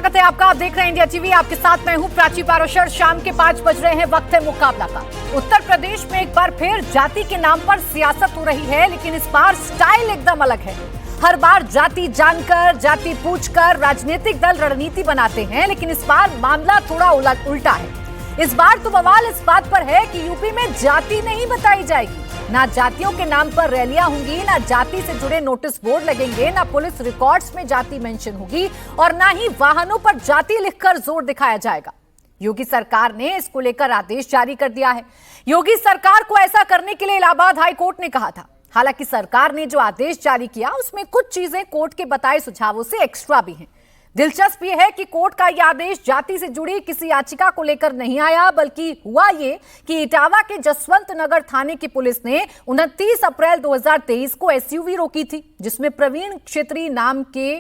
स्वागत है आपका। आप देख रहे हैं इंडिया टीवी। आपके साथ मैं हूं प्राची पारोशर। शाम के 5 बज रहे हैं, वक्त है मुकाबला का। उत्तर प्रदेश में एक बार फिर जाति के नाम पर सियासत हो रही है, लेकिन इस बार स्टाइल एकदम अलग है। हर बार जाति जानकर, जाति पूछकर राजनीतिक दल रणनीति बनाते हैं, लेकिन इस बार मामला थोड़ा उल्टा है। इस बार तो बवाल इस बात पर है कि यूपी में जाति नहीं बताई जाएगी। ना जातियों के नाम पर रैलियां होंगी, ना जाति से जुड़े नोटिस बोर्ड लगेंगे, ना पुलिस रिकॉर्ड्स में जाति मेंशन होगी और ना ही वाहनों पर जाति लिखकर जोर दिखाया जाएगा। योगी सरकार ने इसको लेकर आदेश जारी कर दिया है। योगी सरकार को ऐसा करने के लिए इलाहाबाद हाई कोर्ट ने कहा था। हालांकि सरकार ने जो आदेश जारी किया उसमें कुछ चीजें कोर्ट के बताए सुझावों से एक्स्ट्रा भी हैं। दिलचस्प यह है कि कोर्ट का यह आदेश जाति से जुड़ी किसी याचिका को लेकर नहीं आया, बल्कि हुआ ये कि इटावा के जसवंत नगर थाने की पुलिस ने 29 अप्रैल 2023 को एसयूवी रोकी थी, जिसमें प्रवीण क्षेत्री नाम के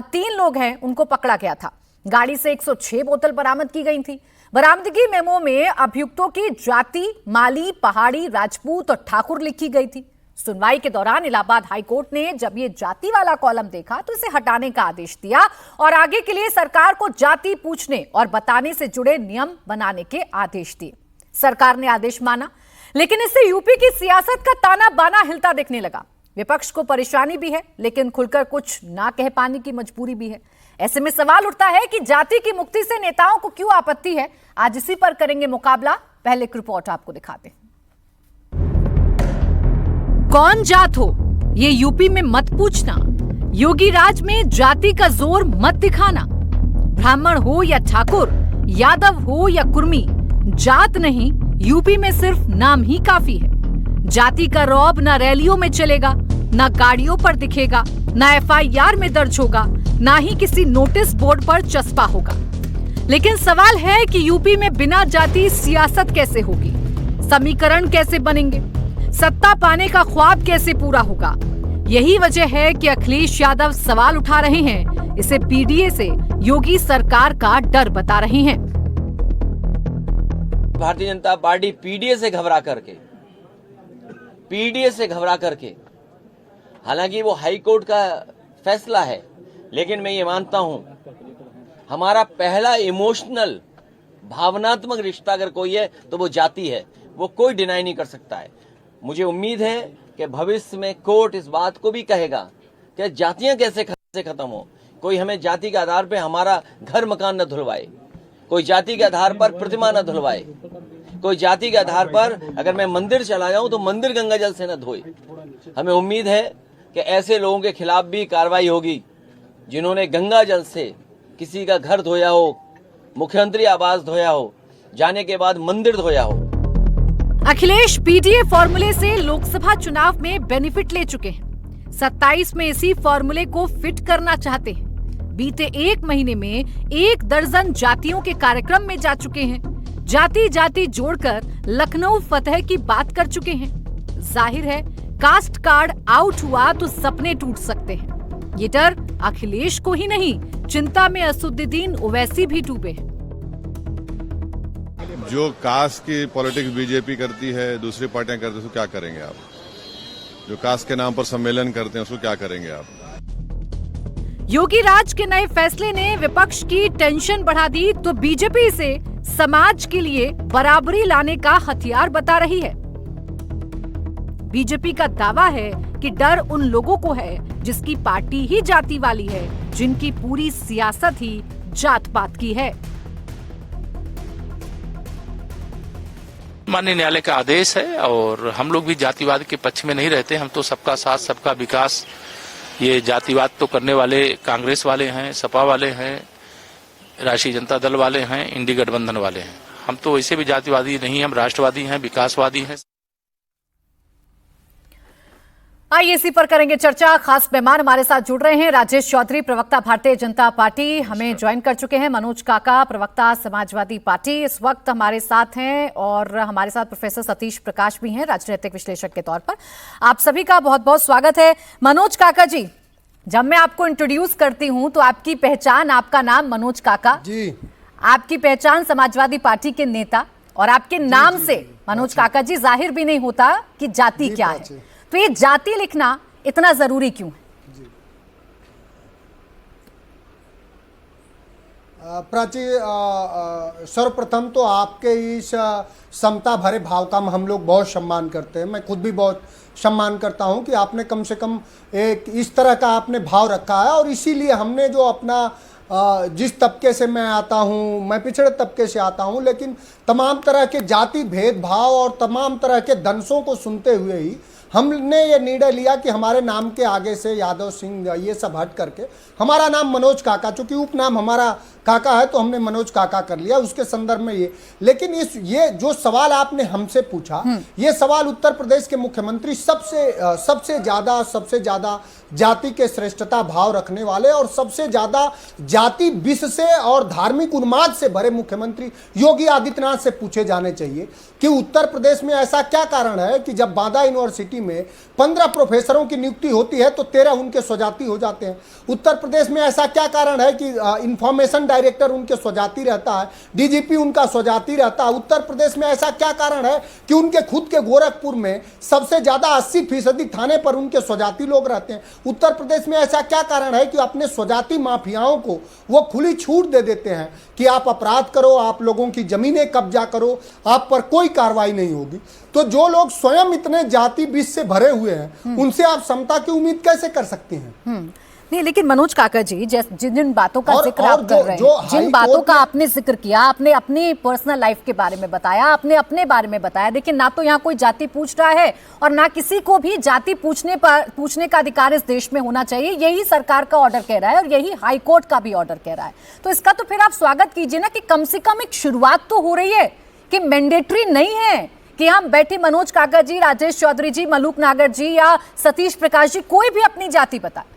3 लोग हैं, उनको पकड़ा गया था। गाड़ी से 106 बोतल बरामद की गई थी। बरामदगी मेमो में अभियुक्तों की जाति माली, पहाड़ी, राजपूत और ठाकुर लिखी गई थी। सुनवाई के दौरान इलाहाबाद हाईकोर्ट ने जब ये जाति वाला कॉलम देखा तो इसे हटाने का आदेश दिया और आगे के लिए सरकार को जाति पूछने और बताने से जुड़े नियम बनाने के आदेश दिए। सरकार ने आदेश माना, लेकिन इससे यूपी की सियासत का ताना बाना हिलता दिखने लगा। विपक्ष को परेशानी भी है, लेकिन खुलकर कुछ ना कह पाने की मजबूरी भी है। ऐसे में सवाल उठता है कि जाति की मुक्ति से नेताओं को क्यों आपत्ति है। आज इसी पर करेंगे मुकाबला। पहले एक रिपोर्ट आपको दिखाते हैं। कौन जात हो ये यूपी में मत पूछना, योगी राज में जाति का जोर मत दिखाना। ब्राह्मण हो या ठाकुर, यादव हो या कुर्मी, जात नहीं, यूपी में सिर्फ नाम ही काफी है। जाति का रौब ना रैलियों में चलेगा, ना गाड़ियों पर दिखेगा, ना एफआईआर में दर्ज होगा, ना ही किसी नोटिस बोर्ड पर चस्पा होगा। लेकिन सवाल है कि यूपी में बिना जाति सियासत कैसे होगी, समीकरण कैसे बनेंगे, सत्ता पाने का ख्वाब कैसे पूरा होगा। यही वजह है कि अखिलेश यादव सवाल उठा रहे हैं। इसे पीडीए से योगी सरकार का डर बता रहे हैं। भारतीय जनता पार्टी पीडीए से घबरा करके हालांकि वो हाई कोर्ट का फैसला है, लेकिन मैं ये मानता हूं हमारा पहला इमोशनल भावनात्मक रिश्ता अगर कोई है तो वो जाति है। वो कोई डिनाई नहीं कर सकता है। मुझे उम्मीद है कि भविष्य में कोर्ट इस बात को भी कहेगा कि जातियां कैसे खत्म हो। कोई हमें जाति के आधार पर हमारा घर मकान न धुलवाए, कोई जाति के आधार पर प्रतिमा न धुलवाए, कोई जाति के आधार पर अगर मैं मंदिर चला जाऊं तो मंदिर गंगा जल से न धोए। हमें उम्मीद है कि ऐसे लोगों के खिलाफ भी कार्रवाई होगी जिन्होंने गंगा जल से किसी का घर धोया हो, मुख्यमंत्री आवास धोया हो, जाने के बाद मंदिर धोया हो। अखिलेश पीडीए फॉर्मूले से लोकसभा चुनाव में बेनिफिट ले चुके हैं। 27 में इसी फॉर्मूले को फिट करना चाहते हैं। बीते 1 महीने में 1 दर्जन जातियों के कार्यक्रम में जा चुके हैं। जाति जाति जोड़कर लखनऊ फतेह की बात कर चुके हैं। जाहिर है कास्ट कार्ड आउट हुआ तो सपने टूट सकते हैं। ये डर अखिलेश को ही नहीं, चिंता में असुद्दीन ओवैसी भी डूबे हैं। जो कास्ट की पॉलिटिक्स बीजेपी करती है, दूसरी पार्टियां करती है, उसको क्या करेंगे आप? जो कास्ट के नाम पर सम्मेलन करते हैं उसको क्या करेंगे आप? योगी राज के नए फैसले ने विपक्ष की टेंशन बढ़ा दी तो बीजेपी इसे समाज के लिए बराबरी लाने का हथियार बता रही है। बीजेपी का दावा है कि डर उन लोगों को है जिसकी पार्टी ही जाति वाली है, जिनकी पूरी सियासत ही जात पात की है। माननीय न्यायालय का आदेश है और हम लोग भी जातिवाद के पक्ष में नहीं रहते। हम तो सबका साथ सबका विकास, ये जातिवाद तो करने वाले कांग्रेस वाले हैं, सपा वाले हैं, राष्ट्रीय जनता दल वाले हैं, इंडी गठबंधन वाले हैं। हम तो वैसे भी जातिवादी नहीं, हम राष्ट्रवादी हैं, विकासवादी हैं। आइए इसी पर करेंगे चर्चा। खास मेहमान हमारे साथ जुड़ रहे हैं। राजेश चौधरी, प्रवक्ता भारतीय जनता पार्टी, हमें ज्वाइन कर चुके हैं। मनोज काका, प्रवक्ता समाजवादी पार्टी, इस वक्त हमारे साथ हैं। और हमारे साथ प्रोफेसर सतीश प्रकाश भी हैं, राजनीतिक विश्लेषक के तौर पर। आप सभी का बहुत बहुत स्वागत है। मनोज काका जी, जब मैं आपको इंट्रोड्यूस करती हूं तो आपकी पहचान, आपका नाम मनोज काका जी, आपकी पहचान समाजवादी पार्टी के नेता, और आपके नाम से मनोज काका जी जाहिर भी नहीं होता कि जाति क्या है। तो ये जाति लिखना इतना जरूरी क्यों है? प्राची, सर्वप्रथम तो आपके इस समता भरे भाव का हम लोग बहुत सम्मान करते हैं। मैं खुद भी बहुत सम्मान करता हूं कि आपने कम से कम एक इस तरह का आपने भाव रखा है, और इसीलिए हमने जो अपना जिस तबके से मैं आता हूं, मैं पिछड़े तबके से आता हूं, लेकिन तमाम तरह के जाति भेदभाव और तमाम तरह के दंशों को सुनते हुए ही हमने ये निर्णय लिया कि हमारे नाम के आगे से यादव सिंह ये सब हट करके हमारा नाम मनोज काका, चूंकि उपनाम हमारा काका है तो हमने मनोज काका कर लिया उसके संदर्भ में ये। लेकिन ये जो सवाल आपने हमसे पूछा, ये सवाल उत्तर प्रदेश के मुख्यमंत्री सबसे ज्यादा जाति के श्रेष्ठता भाव रखने वाले और सबसे ज्यादा जाति विष से और धार्मिक उन्माद से भरे मुख्यमंत्री योगी आदित्यनाथ से पूछे जाने चाहिए कि उत्तर प्रदेश में ऐसा क्या कारण है कि जब बांदा यूनिवर्सिटी में 15 प्रोफेसरों की नियुक्ति होती है तो 13 उनके स्वजाति हो जाते हैं। उत्तर प्रदेश में ऐसा क्या कारण है कि इंफॉर्मेशन डायरेक्टर उनके स्वजाति रहता है, डीजीपी उनका स्वजाति रहता है। उत्तर प्रदेश में ऐसा क्या कारण है कि उनके खुद के गोरखपुर में सबसे ज्यादा 80% थाने पर उनके स्वजाति लोग रहते हैं। उत्तर प्रदेश में ऐसा क्या कारण है कि अपने स्वजाति माफियाओं को वो खुली छूट दे देते हैं कि आप अपराध करो, आप लोगों की जमीनें कब्जा करो, आप पर कोई कार्रवाई नहीं होगी। तो जो लोग स्वयं इतने जाति विष से भरे हुए हैं उनसे आप समता की उम्मीद कैसे कर सकते हैं? नहीं, लेकिन मनोज काका जी, जिन बातों का जिक्र आप कर रहे हैं, जिन बातों का आपने जिक्र किया, आपने अपनी पर्सनल लाइफ के बारे में बताया, आपने अपने बारे में बताया, देखिए ना तो यहाँ कोई जाति पूछ रहा है और ना किसी को भी जाति पूछने का अधिकार इस देश में होना चाहिए। यही सरकार का ऑर्डर कह रहा है और यही हाईकोर्ट का भी ऑर्डर कह रहा है। तो इसका तो फिर आप स्वागत कीजिए ना कि कम से कम एक शुरुआत तो हो रही है कि मैंडेटरी नहीं है कि हम बैठे मनोज काका जी, राजेश चौधरी जी, मलूक नागर जी या सतीश प्रकाश जी कोई भी अपनी जाति बताए।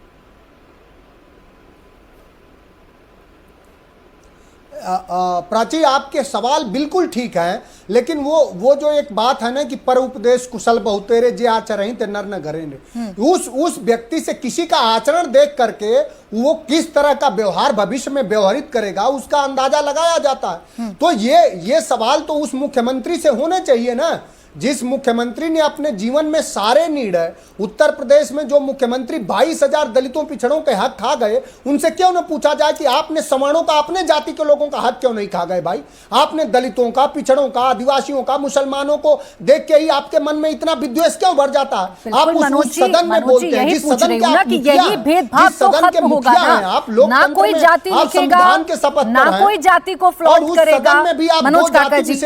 प्राची, आपके सवाल बिल्कुल ठीक हैं, लेकिन वो जो एक बात है ना कि पर उपदेश कुशल बहुतेरे जे आचरण ते नर न घरे ने, उस व्यक्ति से किसी का आचरण देख करके वो किस तरह का व्यवहार भविष्य में व्यवहारित करेगा उसका अंदाजा लगाया जाता है। तो ये सवाल तो उस मुख्यमंत्री से होने चाहिए ना, जिस मुख्यमंत्री ने अपने जीवन में सारे निर्णय, उत्तर प्रदेश में जो मुख्यमंत्री 22,000 दलितों पिछड़ों के हक खा गए, उनसे क्यों न पूछा जाए कि आपने सवर्णों का, अपने जाति के लोगों का हक क्यों नहीं खा गए भाई? आपने दलितों का, पिछड़ों का, आदिवासियों का, मुसलमानों को देख के ही आपके मन में इतना विद्वेष क्यों भर जाता है? आप उस सदन में बोलते हैं, जिस सदन के आप मुखिया हैं, जिस सदन के मुखिया हैं आप, लोकतंत्र में आप संविधान के शपथ पर हैं, कोई जाति को फ्लॉन्ट करेगा मनोज काका जी,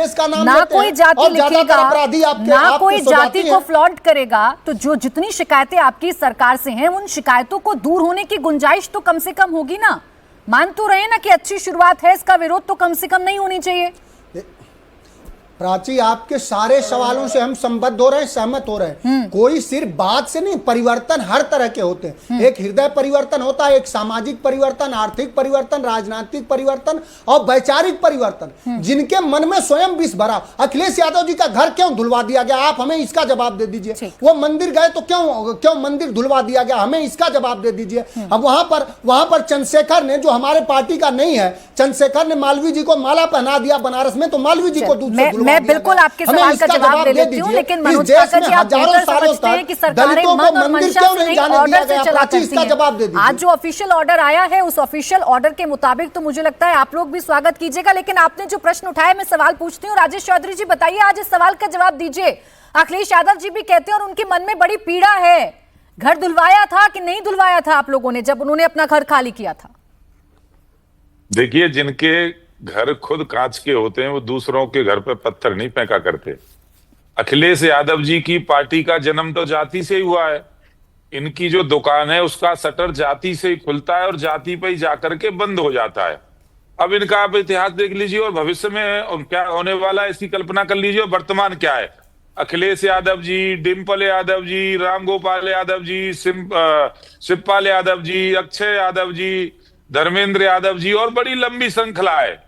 ना कोई जाति लिखेगा, ना कोई जाति को फ्लॉन्ट करेगा। तो जो जितनी शिकायतें आपकी सरकार से हैं उन शिकायतों को दूर होने की गुंजाइश तो कम से कम होगी ना। मान तो रहे ना कि अच्छी शुरुआत है, इसका विरोध तो कम से कम नहीं होनी चाहिए। प्राची, आपके सारे सवालों से हम संबद्ध हो रहे हैं, सहमत हो रहे हैं। कोई सिर्फ बात से नहीं, परिवर्तन हर तरह के होते हैं। एक हृदय परिवर्तन होता है, एक सामाजिक परिवर्तन, आर्थिक परिवर्तन, राजनीतिक परिवर्तन और वैचारिक परिवर्तन। जिनके मन में स्वयं विष भरा, अखिलेश यादव जी का घर क्यों धुलवा दिया गया, आप हमें इसका जवाब दे दीजिए। वो मंदिर गए तो क्यों मंदिर धुलवा दिया गया, हमें इसका जवाब दे दीजिए। अब वहां पर चंद्रशेखर ने, जो हमारे पार्टी का नहीं है, चंद्रशेखर ने मालवीय जी को माला पहना दिया बनारस में, तो मालवीय जी को दूध से मैं बिल्कुल आपके सवाल का जवाब दे देती हूं, लेकिन मनोज काका जी, आप बेहतर समझते हैं कि सरकारें मन और मंशा से नहीं, ऑर्डर से चला करती हैं। आज जो ऑफिशियल ऑर्डर आया है उस ऑफिशियल ऑर्डर के मुताबिक तो मुझे लगता है आप लोग भी स्वागत कीजिएगा। लेकिन आपने जो प्रश्न उठाया, मैं सवाल पूछती हूँ। राजेश चौधरी जी बताइए, आज इस सवाल का जवाब दीजिए। अखिलेश यादव जी भी कहते हैं और उनके मन में बड़ी पीड़ा है, घर धुलवाया था कि नहीं धुलवाया था आप लोगों ने जब उन्होंने अपना घर खाली किया था? देखिए, जिनके घर खुद कांच के होते हैं वो दूसरों के घर पे पत्थर नहीं फेंका करते। अखिलेश यादव जी की पार्टी का जन्म तो जाति से ही हुआ है। इनकी जो दुकान है उसका शटर जाति से ही खुलता है और जाति पे ही जाकर के बंद हो जाता है। अब इनका आप इतिहास देख लीजिए और भविष्य में क्या होने वाला है इसकी कल्पना कर लीजिए। वर्तमान क्या है, अखिलेश यादव जी, डिम्पल यादव जी, राम गोपाल यादव जी, शिवपाल यादव जी, अक्षय यादव जी, धर्मेंद्र यादव जी और बड़ी लंबी श्रृंखला है।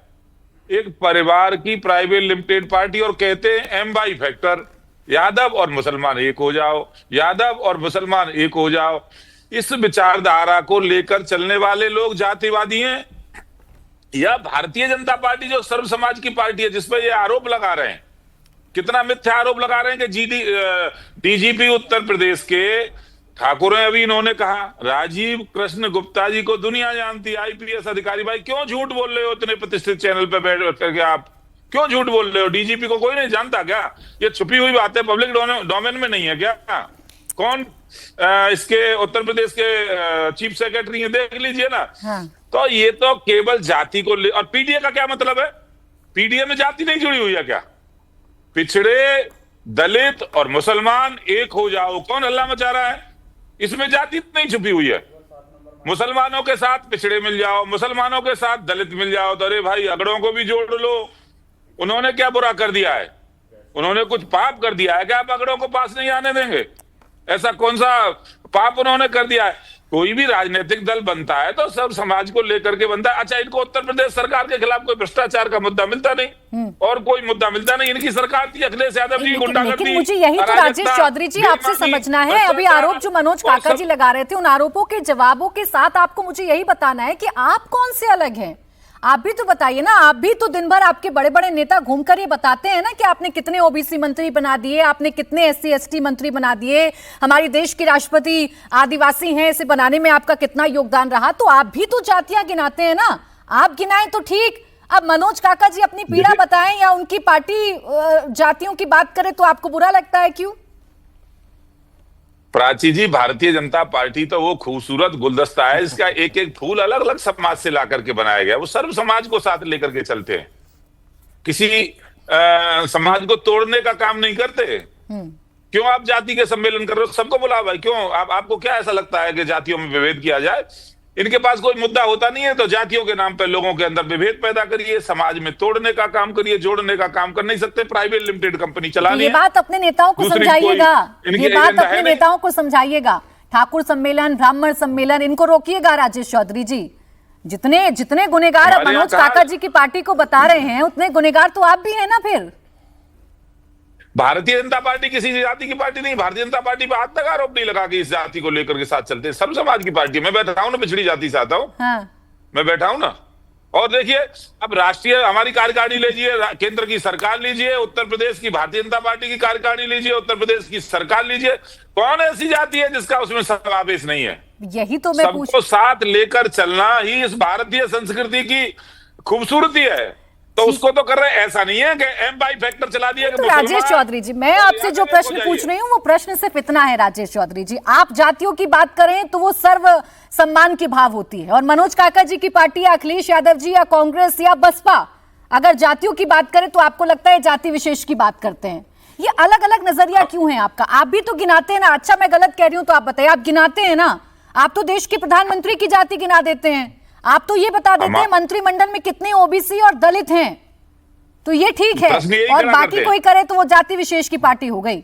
एक परिवार की प्राइवेट लिमिटेड पार्टी और कहते हैं एम बाई फैक्टर, यादव और मुसलमान एक हो जाओ, यादव और मुसलमान एक हो जाओ। इस विचारधारा को लेकर चलने वाले लोग जातिवादी हैं या भारतीय जनता पार्टी जो सर्व समाज की पार्टी है, जिसपे ये आरोप लगा रहे हैं, कितना मिथ्या आरोप लगा रहे हैं कि डीजीपी उत्तर प्रदेश के ठाकुर हैं, अभी इन्होंने कहा राजीव कृष्ण गुप्ता जी को दुनिया जानती है, आईपीएस अधिकारी। भाई क्यों झूठ बोल रहे हो इतने प्रतिष्ठित चैनल पे बैठ करके? आप क्यों झूठ बोल रहे हो? डीजीपी को कोई नहीं जानता क्या? ये छुपी हुई बातें पब्लिक डोमेन में नहीं है क्या? कौन इसके उत्तर प्रदेश के चीफ सेक्रेटरी है, देख लीजिए ना। हाँ। तो ये तो केवल जाति को और पीडीए का क्या मतलब है? पीडीए में जाति नहीं जुड़ी हुई है क्या? पिछड़े, दलित और मुसलमान एक हो जाओ, कौन हल्ला मचा रहा है? इसमें जाति नहीं छुपी हुई है। मुसलमानों के साथ पिछड़े मिल जाओ, मुसलमानों के साथ दलित मिल जाओ, तो अरे भाई अगड़ों को भी जोड़ लो। उन्होंने क्या बुरा कर दिया है? उन्होंने कुछ पाप कर दिया है क्या आप अगड़ों को पास नहीं आने देंगे? ऐसा कौन सा पाप उन्होंने कर दिया है? कोई भी राजनीतिक दल बनता है तो सब समाज को लेकर के बनता है। अच्छा, इनको उत्तर प्रदेश सरकार के खिलाफ कोई भ्रष्टाचार का मुद्दा मिलता नहीं और कोई मुद्दा मिलता नहीं। इनकी सरकार थी अखिलेश यादव जी गुंडागर्दी। लेकिन मुझे यही तो राजेश चौधरी जी आपसे समझना है, अभी आरोप जो मनोज काका जी लगा रहे थे, उन आरोपों के जवाबों के साथ आपको मुझे यही बताना है कि आप कौन से अलग हैं। आप भी तो बताइए ना। आप भी तो दिन भर आपके बड़े बड़े नेता घूमकर ये बताते हैं ना कि आपने कितने ओबीसी मंत्री बना दिए, आपने कितने एससी एसटी मंत्री बना दिए, हमारी देश के राष्ट्रपति आदिवासी हैं, इसे बनाने में आपका कितना योगदान रहा। तो आप भी तो जातियां गिनाते हैं ना। आप गिनाएं तो ठीक। अब मनोज काका जी अपनी पीड़ा बताएं या उनकी पार्टी जातियों की बात करे तो आपको बुरा लगता है, क्यों? प्राची जी, भारतीय जनता पार्टी तो वो खूबसूरत गुलदस्ता है, इसका एक एक फूल अलग अलग समाज से ला करके बनाया गया। वो सर्व समाज को साथ लेकर के चलते हैं, किसी समाज को तोड़ने का काम नहीं करते। क्यों आप जाति के सम्मेलन कर रहे हो? सबको बुला भाई, क्यों आपको क्या ऐसा लगता है कि जातियों में विभेद किया जाए? इनके पास कोई मुद्दा होता नहीं है तो जातियों के नाम पर लोगों के अंदर विभेद पैदा करिए, समाज में तोड़ने का काम करिए। जोड़ने का काम कर नहीं सकते, प्राइवेट लिमिटेड कंपनी चलानी है। ये बात अपने नेताओं को समझाइएगा, ये बात अपने नेताओं को समझाइएगा। ठाकुर सम्मेलन, ब्राह्मण सम्मेलन, इनको रोकिएगा राजेश चौधरी जी। जितने गुनेगार अब मनोज काका जी की पार्टी को बता रहे हैं, उतने गुनेगार तो आप भी हैं ना। फिर भारतीय जनता पार्टी किसी जाति की पार्टी नहीं। भारतीय जनता पार्टी पे आज तक आरोप नहीं लगा कि इस जाति को लेकर के साथ चलते हैं। सर्व समाज की पार्टी। मैं बैठा हूं ना, पिछड़ी जाति से आता हूं। हाँ। मैं बैठा हूं ना। और देखिए, अब राष्ट्रीय हमारी कार्यकारिणी लीजिए, केंद्र की सरकार लीजिए, उत्तर प्रदेश की भारतीय जनता पार्टी की कार्यकारिणी लीजिए, उत्तर प्रदेश की सरकार लीजिए, कौन ऐसी जाति है जिसका उसमें समावेश नहीं है? यही तो मैं सबको साथ लेकर चलना ही इस भारतीय संस्कृति की खूबसूरती है। तो उसको तो कर रहे हैं। ऐसा नहीं है कि एम बाई फैक्टर चला दिया। तो राजेश चौधरी जी, मैं आपसे जो प्रश्न पूछ रही हूँ वो प्रश्न सिर्फ इतना है राजेश चौधरी जी, आप जातियों की बात करें तो वो सर्व सम्मान की भाव होती है, और मनोज काका जी की पार्टी या अखिलेश यादव जी या कांग्रेस या बसपा अगर जातियों की बात करें तो आपको लगता है जाति विशेष की बात करते हैं। ये अलग अलग नजरिया क्यों है आपका? आप भी तो गिनाते हैं ना। अच्छा, मैं गलत कह रही हूं तो आप बताइए। आप गिनाते हैं ना, आप तो देश के प्रधानमंत्री की जाति गिना देते हैं। आप तो ये बता देते हैं मंत्रिमंडल में कितने ओबीसी और दलित हैं, तो ये ठीक है। और बाकी कोई करे तो वो जाति विशेष की पार्टी हो गई।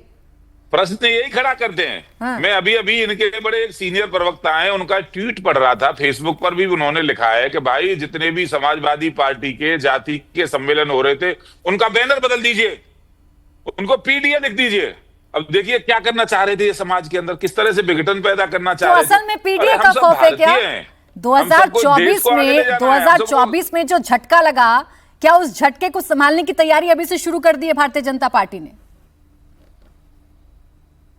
प्रश्न यही खड़ा करते हैं। हाँ। मैं अभी इनके बड़े एक सीनियर प्रवक्ता हैं, उनका ट्वीट पढ़ रहा था, फेसबुक पर भी उन्होंने लिखा है कि भाई जितने भी समाजवादी पार्टी के जाति के सम्मेलन हो रहे थे उनका बैनर बदल दीजिए, उनको पीडीए लिख दीजिए। अब देखिए क्या करना चाह रहे थे ये समाज के अंदर, किस तरह से विघटन पैदा करना चाह रहे थे। असल में पीडीए का खौफ है क्या? 2024 में जो झटका लगा, क्या उस झटके को संभालने की तैयारी अभी से शुरू कर दी है भारतीय जनता पार्टी ने?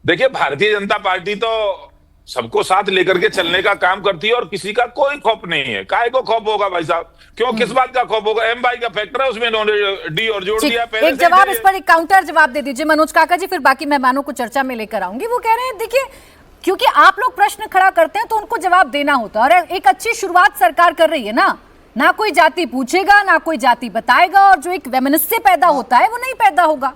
देखिए, भारतीय जनता पार्टी तो सबको साथ लेकर के चलने का काम करती है और किसी का कोई खौफ नहीं है। काहे को खौफ होगा भाई साहब? क्यों, किस बात का खौफ होगा? एम बाई का फैक्टर है, उसमें इन्होंने डी और जोड़ दिया। पहले एक जवाब इस पर, एक काउंटर जवाब दे दीजिए मनोज काका जी, फिर बाकी मेहमानों को चर्चा में लेकर आऊंगी। वो कह रहे हैं देखिए, क्योंकि आप लोग प्रश्न खड़ा करते हैं तो उनको जवाब देना होता है, और एक अच्छी शुरुआत सरकार कर रही है ना कोई जाति पूछेगा, ना कोई जाति बताएगा, और जो एक वैमनस्य पैदा होता है वो नहीं पैदा होगा।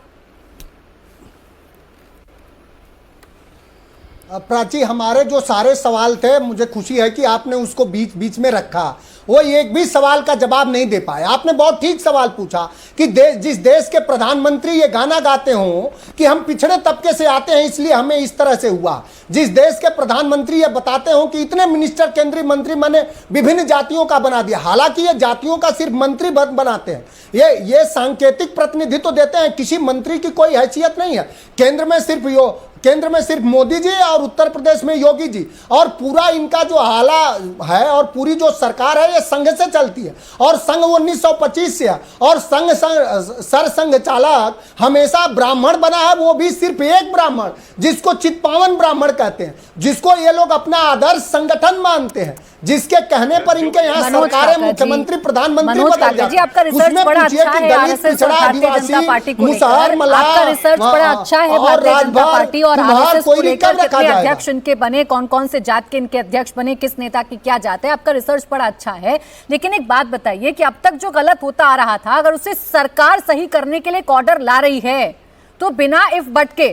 प्राची, हमारे जो सारे सवाल थे, मुझे खुशी है कि आपने उसको बीच बीच में रखा। वो एक भी सवाल का जवाब नहीं दे पाए। आपने बहुत ठीक सवाल पूछा कि जिस देश के प्रधानमंत्री ये गाना गाते हों कि हम पिछड़े तबके से आते हैं इसलिए हमें इस तरह से हुआ, जिस देश के प्रधानमंत्री ये बताते हों कि इतने मिनिस्टर, केंद्रीय मंत्री मैंने विभिन्न जातियों का बना दिया, हालांकि ये जातियों का सिर्फ मंत्री बनाते हैं, ये सांकेतिक प्रतिनिधित्व देते हैं, किसी मंत्री की कोई हैसियत नहीं है। केंद्र में सिर्फ केंद्र में सिर्फ मोदी जी और उत्तर प्रदेश में योगी जी, और पूरा इनका जो हाला है और पूरी जो सरकार है ये संघ से चलती है, और संघ 1925 से है, और सरसंघ चालक हमेशा ब्राह्मण बना है, वो भी सिर्फ एक ब्राह्मण जिसको चित्पावन ब्राह्मण कहते हैं, जिसको ये लोग अपना आदर्श संगठन मानते हैं, जिसके कहने पर इनके यहाँ सरकारें मुख्यमंत्री प्रधानमंत्री बदल जाती है। आपका रिसर्च बड़ा अच्छा है आरएसएस और भारतीय जनता पार्टी को लेकर, आपका रिसर्च बड़ा अच्छा है भारतीय जनता पार्टी और आरएसएस को लेकर, कितने अध्यक्ष इनके बने, कौन कौन से जात के इनके अध्यक्ष बने, किस नेता की क्या जात है, आपका रिसर्च बड़ा अच्छा है। लेकिन एक बात बताइए कि अब तक जो गलत होता आ रहा था, अगर उसे सरकार सही करने के लिए एक ऑर्डर ला रही है तो बिना इफ बट के,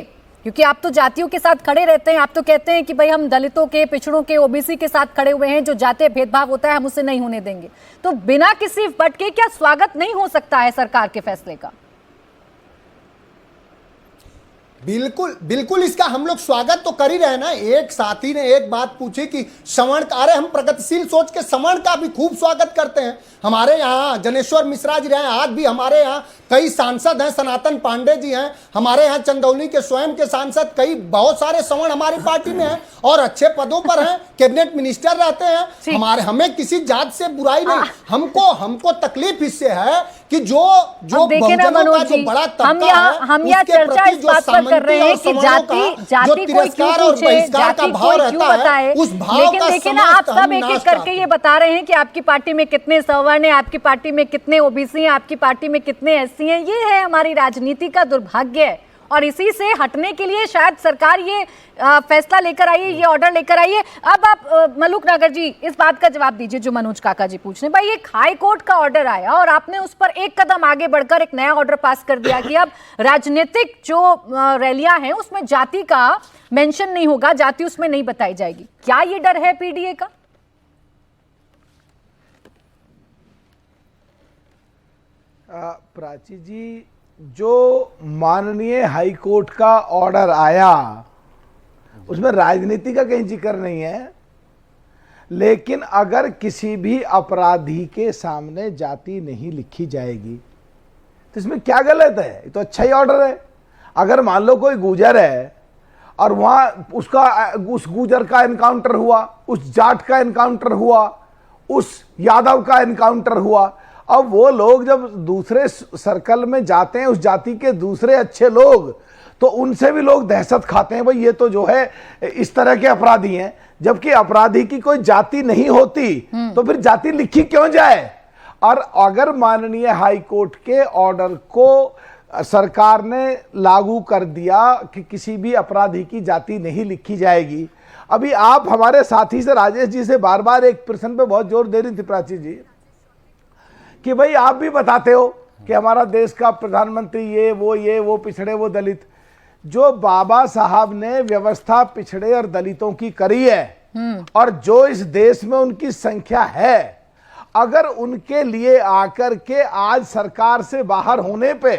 क्योंकि आप तो जातियों के साथ खड़े रहते हैं, आप तो कहते हैं कि भाई हम दलितों के, पिछड़ों के, ओबीसी के साथ खड़े हुए हैं, जो जातीय भेदभाव होता है हम उसे नहीं होने देंगे, तो बिना किसी बट के क्या स्वागत नहीं हो सकता है सरकार के फैसले का? बिल्कुल बिल्कुल, इसका हम लोग स्वागत तो कर ही रहे ना। एक साथी ने एक बात पूछी कि सवर्ण का, अरे हम प्रगतिशील सोच के सवर्ण का भी खूब स्वागत करते हैं। हमारे यहाँ जनेश्वर मिश्रा जी रहे, आज भी हमारे यहाँ कई सांसद हैं, सनातन पांडे जी हैं, हमारे यहाँ चंदौली के स्वयं के सांसद, कई बहुत सारे सवर्ण हमारी पार्टी में हैं और अच्छे पदों पर हैं, कैबिनेट मिनिस्टर रहते हैं। हमें किसी जात से बुराई नहीं, हमको तकलीफ इससे है कि जो बहुजनों का जो बड़ा तबका है, हम यहाँ चर्चा इस बात पर कर रहे हैं कि जाति कोई क्यों पूछे, जाति कोई क्यों बताए, लेकिन देखिए ना, आप सब एक एक करके ये बता रहे हैं कि आपकी पार्टी में कितने सवर्ण हैं, आपकी पार्टी में कितने ओबीसी हैं, आपकी पार्टी में कितने एससी हैं। ये है हमारी राजनीति का दुर्भाग्य, और इसी से हटने के लिए शायद सरकार ये फैसला लेकर आई है, ये ऑर्डर लेकर आई है। अब आप मलूक नगर जी इस बात का जवाब दीजिए जो मनोज काका जी पूछ रहे हैं। भाई एक हाई कोर्ट का ऑर्डर आया और आपने उस पर एक कदम आगे बढ़कर एक नया ऑर्डर पास कर दिया कि अब राजनीतिक जो रैलियां हैं उसमें जाति का मेंशन नहीं होगा, जाति उसमें नहीं बताई जाएगी। क्या ये डर है पीडीए का? प्राची जी, जो माननीय हाई कोर्ट का ऑर्डर आया उसमें राजनीति का कहीं जिक्र नहीं है, लेकिन अगर किसी भी अपराधी के सामने जाति नहीं लिखी जाएगी तो इसमें क्या गलत है? ये तो अच्छा ही ऑर्डर है। अगर मान लो कोई गुजर है और वहां उस गुजर का एनकाउंटर हुआ, उस जाट का एनकाउंटर हुआ, उस यादव का एनकाउंटर हुआ, अब वो लोग जब दूसरे सर्कल में जाते हैं, उस जाति के दूसरे अच्छे लोग, तो उनसे भी लोग दहशत खाते हैं, भाई ये तो जो है इस तरह के अपराधी हैं। जबकि अपराधी की कोई जाति नहीं होती तो फिर जाति लिखी क्यों जाए? और अगर माननीय हाई कोर्ट के ऑर्डर को सरकार ने लागू कर दिया कि किसी भी अपराधी की जाति नहीं लिखी जाएगी, अभी आप हमारे साथी से राजेश जी से बार बार एक प्रश्न पे बहुत जोर दे रही थी प्राची जी कि भाई आप भी बताते हो कि हमारा देश का प्रधानमंत्री ये वो पिछड़े वो दलित। जो बाबा साहब ने व्यवस्था पिछड़े और दलितों की करी है और जो इस देश में उनकी संख्या है, अगर उनके लिए आकर के आज सरकार से बाहर होने पे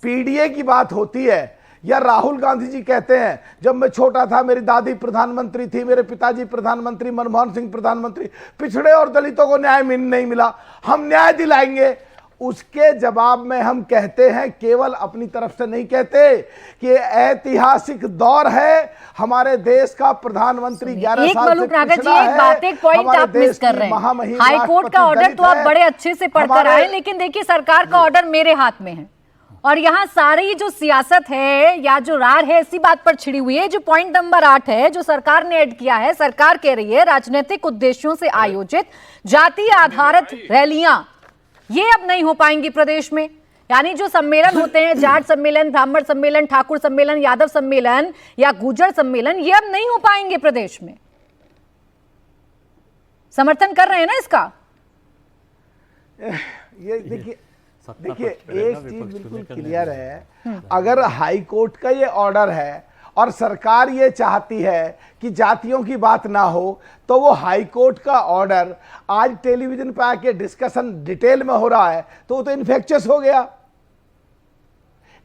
पीडीए की बात होती है, या राहुल गांधी जी कहते हैं जब मैं छोटा था मेरी दादी प्रधानमंत्री थी, मेरे पिताजी प्रधानमंत्री, मनमोहन सिंह प्रधानमंत्री, पिछड़े और दलितों को न्याय नहीं मिला, हम न्याय दिलाएंगे, उसके जवाब में हम कहते हैं, केवल अपनी तरफ से नहीं कहते, कि ऐतिहासिक दौर है, हमारे देश का प्रधानमंत्री 11 साल से पिछड़ा है। एक बात, एक पॉइंट आप मिस कर रहे हैं। हाई कोर्ट का ऑर्डर तो आप बड़े अच्छे से पढ़कर आए, लेकिन देखिए सरकार का ऑर्डर मेरे हाथ में है और यहाँ सारी जो सियासत है या जो रार है इसी बात पर छिड़ी हुई है। जो पॉइंट नंबर 8 है जो सरकार ने ऐड किया है, सरकार कह रही है राजनीतिक उद्देश्यों से आयोजित जातीय आधारित रैलियां ये अब नहीं हो पाएंगी प्रदेश में। यानी जो सम्मेलन होते हैं, जाट सम्मेलन, ब्राह्मण सम्मेलन, ठाकुर सम्मेलन, यादव सम्मेलन या गुर्जर सम्मेलन, ये अब नहीं हो पाएंगे प्रदेश में। समर्थन कर रहे हैं ना इसका? ये देखिए एक चीज बिल्कुल क्लियर है, अगर हाई कोर्ट का ये ऑर्डर है और सरकार ये चाहती है कि जातियों की बात ना हो, तो वो हाई कोर्ट का ऑर्डर आज टेलीविजन पे आके डिस्कशन डिटेल में हो रहा है, तो वो तो इन्फेक्शियस हो गया।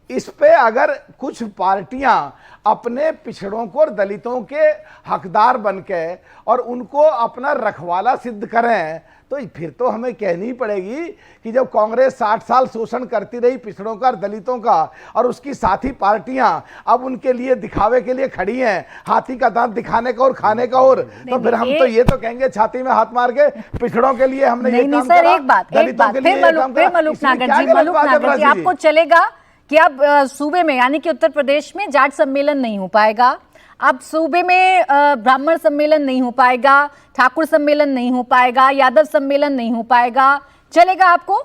इस पे अगर कुछ पार्टियां अपने पिछड़ों को और दलितों के हकदार बन के और उनको अपना रखवाला सिद्ध करें, तो फिर तो हमें कहनी पड़ेगी कि जब कांग्रेस 60 साल शोषण करती रही पिछड़ों का और दलितों का, और उसकी साथी पार्टियां अब उनके लिए दिखावे के लिए खड़ी हैं, हाथी का दांत दिखाने का और खाने का, और तो फिर हम तो ये तो कहेंगे छाती में हाथ मार के पिछड़ों के लिए हमने ये काम करा, दलितों के लिए ये काम करा। मलूक नागर जी, आपको चलेगा कि अब सूबे में यानी कि उत्तर प्रदेश में जाट सम्मेलन नहीं हो पाएगा, अब सूबे में ब्राह्मण सम्मेलन नहीं हो पाएगा, ठाकुर सम्मेलन नहीं हो पाएगा, यादव सम्मेलन नहीं हो पाएगा, चलेगा आपको?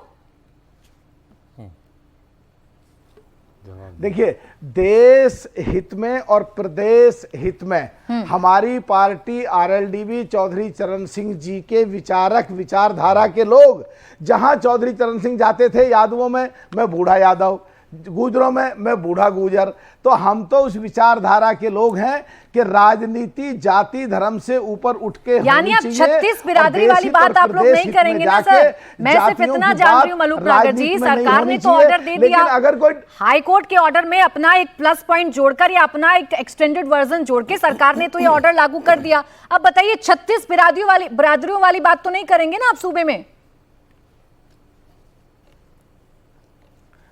देखिए, देश हित में और प्रदेश हित में हमारी पार्टी आरएलडीबी चौधरी चरण सिंह जी के विचारक विचारधारा के लोग, जहां चौधरी चरण सिंह जाते थे यादवों में मैं बूढ़ा यादव, गुजरों में मैं बूढ़ा गुजर, तो हम तो उस विचारधारा के लोग हैं कि राजनीति जाति धर्म से ऊपर उठ के यानी अब 36 बिरादरी वाली बात आप लोग नहीं करेंगे ना सर? मैं सिर्फ इतना जान रही हूँ मलूक नागर जी, सरकार ने तो ऑर्डर दे दिया, अगर कोई हाई कोर्ट के ऑर्डर में अपना एक प्लस पॉइंट जोड़कर या अपना एक एक्सटेंडेड वर्जन जोड़ के सरकार ने तो ये ऑर्डर लागू कर दिया। अब बताइए 36 बिरादरियों वाली बात तो नहीं करेंगे ना आप सूबे में?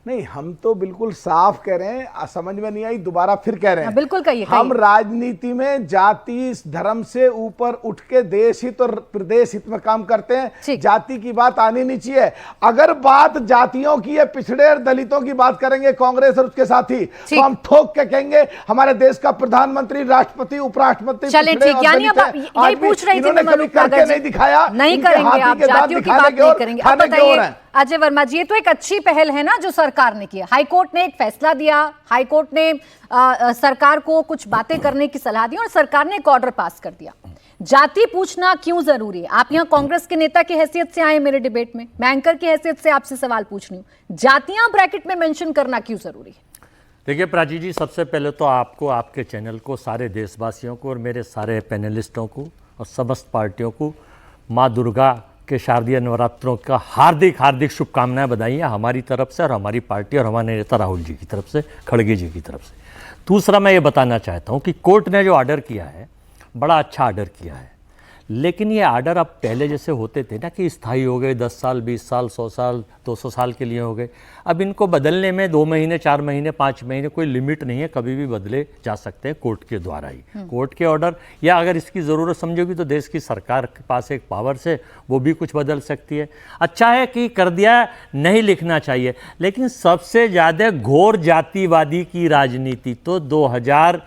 नहीं, हम तो बिल्कुल साफ कह रहे हैं, समझ में नहीं आई दोबारा फिर कह रहे हैं। बिल्कुल कहिए। हम राजनीति में जाति धर्म से ऊपर उठ के देश हित और प्रदेश हित में काम करते हैं, जाति की बात आनी नहीं चाहिए। अगर बात जातियों की है, पिछड़े और दलितों की बात करेंगे कांग्रेस और उसके साथी, तो हम ठोक के कहेंगे हमारे देश का प्रधानमंत्री, राष्ट्रपति, उपराष्ट्रपति चले ठीक, यानी अब यही पूछ रही थी मलूक नागर जी, नहीं दिखाया, नहीं करेंगे आप, जातियों की बात नहीं करेंगे। अब बताइए अजय वर्मा जी, ये तो एक अच्छी पहल है ना जो सरकार ने की है। हाईकोर्ट ने एक फैसला दिया, हाईकोर्ट ने सरकार को कुछ बातें करने की सलाह दी और सरकार ने एक ऑर्डर पास कर दिया। जाति पूछना क्यों जरूरी है? आप यहाँ कांग्रेस के नेता की हैसियत से आए मेरे डिबेट में, मैं एंकर की हैसियत से आपसे सवाल पूछ रही हूँ, जातियां ब्रैकेट में मेंशन करना क्यों जरूरी है? देखिए प्राची जी, सबसे पहले तो आपको, आपके चैनल को, सारे देशवासियों को और मेरे सारे पैनलिस्टों को और समस्त पार्टियों को माँ दुर्गा के शारदीय नवरात्रों का हार्दिक हार्दिक शुभकामनाएं, बधाइयाँ हमारी तरफ से और हमारी पार्टी और हमारे नेता राहुल जी की तरफ से, खड़गे जी की तरफ से। दूसरा, मैं ये बताना चाहता हूँ कि कोर्ट ने जो ऑर्डर किया है, बड़ा अच्छा ऑर्डर किया है, लेकिन ये ऑर्डर अब पहले जैसे होते थे ना कि स्थायी हो गए, 10 साल 20 साल 100 साल 200 साल के लिए हो गए, अब इनको बदलने में 2 महीने 4 महीने 5 महीने कोई लिमिट नहीं है, कभी भी बदले जा सकते हैं कोर्ट के द्वारा ही। कोर्ट के ऑर्डर, या अगर इसकी ज़रूरत समझोगी तो देश की सरकार के पास एक पावर से वो भी कुछ बदल सकती है। अच्छा है कि कर दिया, नहीं लिखना चाहिए, लेकिन सबसे ज़्यादा घोर जातिवादी की राजनीति तो 2000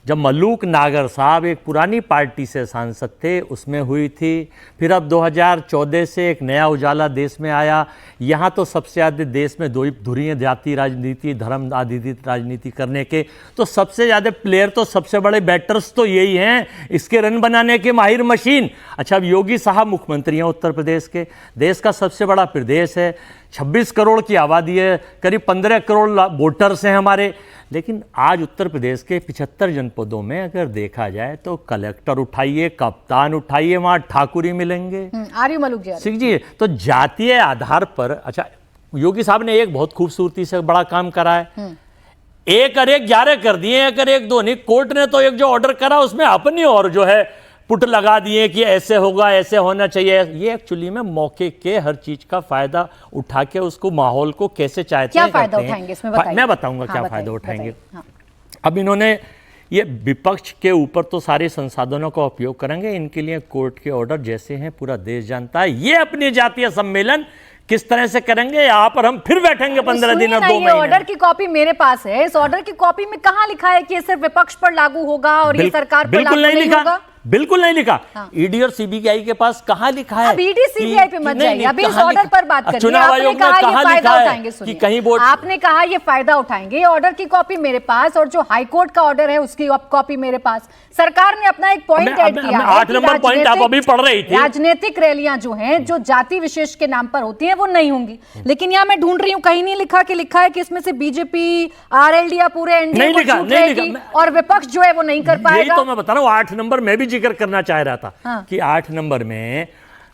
जब मलूक नागर साहब एक पुरानी पार्टी से सांसद थे उसमें हुई थी, फिर अब 2014 से एक नया उजाला देश में आया। यहाँ तो सबसे ज़्यादा देश में दो धुरी जाति राजनीति, धर्म आधारित राजनीति करने के, तो सबसे ज़्यादा प्लेयर तो सबसे बड़े बैटर्स तो यही हैं, इसके रन बनाने के माहिर मशीन। अच्छा, अब योगी साहब मुख्यमंत्री हैं उत्तर प्रदेश के, देश का सबसे बड़ा प्रदेश है, 26 करोड़ की आबादी है, करीब 15 करोड़ वोटर्स हैं हमारे, लेकिन आज उत्तर प्रदेश के 75 जनपदों में अगर देखा जाए तो कलेक्टर उठाइए, कप्तान उठाइए, वहाँ ठाकुर ही मिलेंगे। आर्य मलूक जी, तो जातीय आधार पर, अच्छा योगी साहब ने एक बहुत खूबसूरती से बड़ा काम करा है, 1 और 1 11 कर दिए, 1 और 1 2 नहीं। कोर्ट ने तो एक जो ऑर्डर करा उसमें अपनी और जो है पुट लगा दिए कि ऐसे होगा, ऐसे होना चाहिए। ये एक्चुअली में मौके के हर चीज का फायदा उठा के उसको माहौल को कैसे चाहते हैं, क्या फायदा उठाएंगे इसमें बताइए। मैं बताऊंगा क्या फायदा उठाएंगे। अब इन्होंने ये विपक्ष के ऊपर तो सारे संसाधनों का उपयोग करेंगे, इनके लिए कोर्ट के ऑर्डर जैसे हैं पूरा देश जानता है। ये अपने जातीय सम्मेलन किस तरह से करेंगे, यहाँ पर हम फिर बैठेंगे 15 दिन और 2 महीने। ऑर्डर की कॉपी मेरे पास है, इस ऑर्डर की कॉपी में कहाँ लिखा है कि ये सिर्फ विपक्ष पर लागू होगा और ये सरकार पर लागू नहीं होगा? बिल्कुल नहीं लिखा। ईडी और सीबीआई के पास कहाँ लिखा है? अब ईडी सीबीआई पे मत जाइए, अभी इस ऑर्डर पर बात करिए। चुनाव आयोग में कहाँ लिखा है कि कहीं वोट, आपने कहा ये फायदा उठाएंगे, ये ऑर्डर की कॉपी मेरे पास और जो हाई कोर्ट का ऑर्डर है उसकी कॉपी मेरे पास। सरकार ने अपना एक पॉइंट ऐड किया है, 8 नंबर पॉइंट आप अभी पढ़ रही थी, राजनीतिक रैलियां जो हैं जो जाति विशेष के नाम पर होती हैं वो नहीं होंगी। लेकिन यहाँ मैं ढूंढ रही हूँ, कहीं नहीं लिखा कि लिखा है कि इसमें से बीजेपी आरएलडी या पूरे एनडीए को छूट रहेगी और विपक्ष जो है वो नहीं कर पाएगा। यही तो मैं बता रहा हूँ, 8 नंबर मैं भी जिक्र करना चाह रहा था कि 8 नंबर में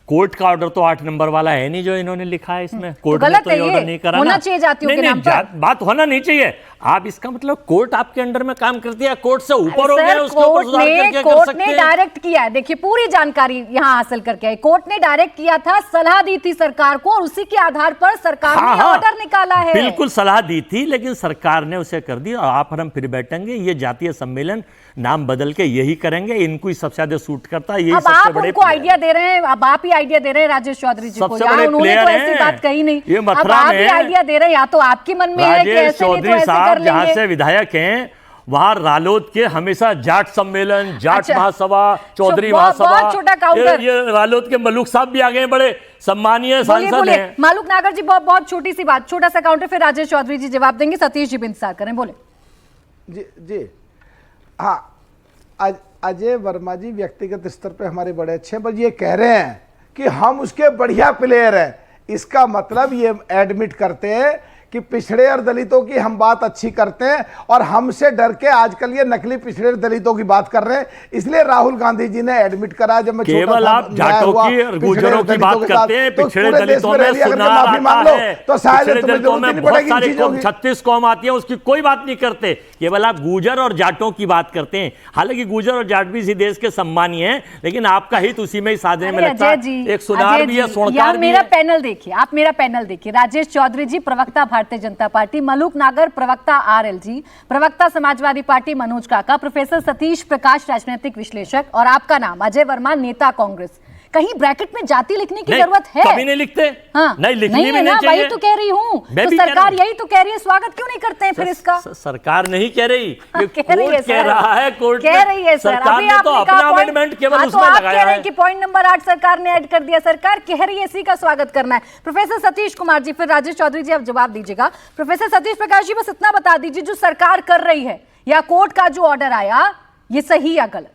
कोर्ट का ऑर्डर तो 8 नंबर वाला है नहीं जो इन्होंने लिखा है इसमें। कोर्ट गलत ने तो है ये ये। ऑर्डर नहीं करा होना ना। चाहिए जातियों के नहीं, नाम पर। बात होना नहीं चाहिए। आप इसका मतलब कोर्ट आपके अंडर में काम करती है, कोर्ट से ऊपर हो गया, सर, उसके ऊपर सुधार करके कर कोर्ट सकते ने हैं। डायरेक्ट किया है। देखिए पूरी जानकारी यहां हासिल करके आए। कोर्ट ने डायरेक्ट किया था, सलाह दी थी सरकार को और उसी के आधार पर सरकार ने ऑर्डर निकाला है। बिल्कुल सलाह दी थी, लेकिन सरकार ने उसे कर दी। और आप और हम फिर बैठेंगे, ये जातीय सम्मेलन नाम बदल के यही करेंगे, इनको ही सबसे ज्यादा सूट करता है। यही अब सबसे आप बड़े उनको आइडिया दे रहे हैं, अब आप ही आइडिया दे रहे हैं राजेश चौधरी जी को। सबसे यार बड़े उन्होंने प्लेयर तो ऐसी हैं। बात कही नहीं। ये अब मथुरा आप ही में आइडिया दे रहे हैं, या तो आपके मन में है कि राजेश ऐसे नहीं तो चौधरी ऐसे साहब कर जहां लेंगे। से विधायक हैं, वहां रालोद के हमेशा जाट सम्मेलन, जाट अच्छा। महासभा, चौधरी बहुत महासभा, छोटा काउंटर। ये रालोद के मलूक साहब भी आ गए, बड़े सम्मानीय बोलिए सांसद बोलिए हैं। मालूक नागर जी, बहुत छोटी सी बात, छोटा सा काउंटर, फिर राजेश चौधरी जी जवाब देंगे। सतीश जी भी इंतजार करें, बोले। जी हाँ, अजय वर्मा जी व्यक्तिगत स्तर पे हमारे बड़े अच्छे हैं, पर ये कह रहे हैं कि हम उसके बढ़िया प्लेयर हैं। इसका मतलब ये एडमिट करते हैं कि पिछड़े और दलितों की हम बात अच्छी करते हैं और हमसे डर के आजकल ये नकली पिछड़े और दलितों की बात कर रहे हैं। इसलिए राहुल गांधी जी ने एडमिट करा, जब मैं केवल आप जाटों की और गुजरों की बात करते हैं, पिछड़े दलितों में सुनार आता है, तो शायद पिछड़े दलितों में बहुत सारे कौम, 36 कौम आती है, उसकी कोई बात नहीं करते। केवल आप गुजर और जाटों की बात करते हैं। हालांकि गुजर और जाट भी इसी देश के सम्मानी हैं, लेकिन आपका हित उसी में ही साधने में लगता है। एक सुनार भी है, सोनकार भी मेरा है। पैनल देखिए, आप मेरा पैनल देखिए। राजेश चौधरी जी प्रवक्ता भारतीय जनता पार्टी, मलूक नागर प्रवक्ता आरएलजी, प्रवक्ता समाजवादी पार्टी मनोज काका, प्रोफेसर सतीश प्रकाश राजनीतिक विश्लेषक, और आपका नाम अजय वर्मा नेता कांग्रेस। कहीं ब्रैकेट में जाति लिखने की जरूरत है? कभी नहीं लिखते। हाँ, नहीं लिखनी भी है ना, नहीं चाहिए। वही तो कह रही हूँ। तो सरकार यही तो कह रही है, स्वागत क्यों नहीं करते हैं फिर इसका? सरकार नहीं कह रही, ये कह रही है कोर्ट कह सर। रहा है, कोर्ट कह रही है सर। सरकार अभी ने तो आपने अपना कहा अमेंडमेंट केवल तो उसमें आप लगाया कह रहे है हैं कि पॉइंट नंबर 8 सरकार ने ऐड कर दिया। सरकार कह रही है इसी का स्वागत करना है। प्रोफेसर सतीश कुमार जी, फिर राजेश चौधरी जी आप जवाब दीजिएगा। प्रोफेसर सतीश प्रकाश जी, बस इतना बता दीजिए, जो सरकार कर रही है या कोर्ट का जो ऑर्डर आया, ये सही या गलत?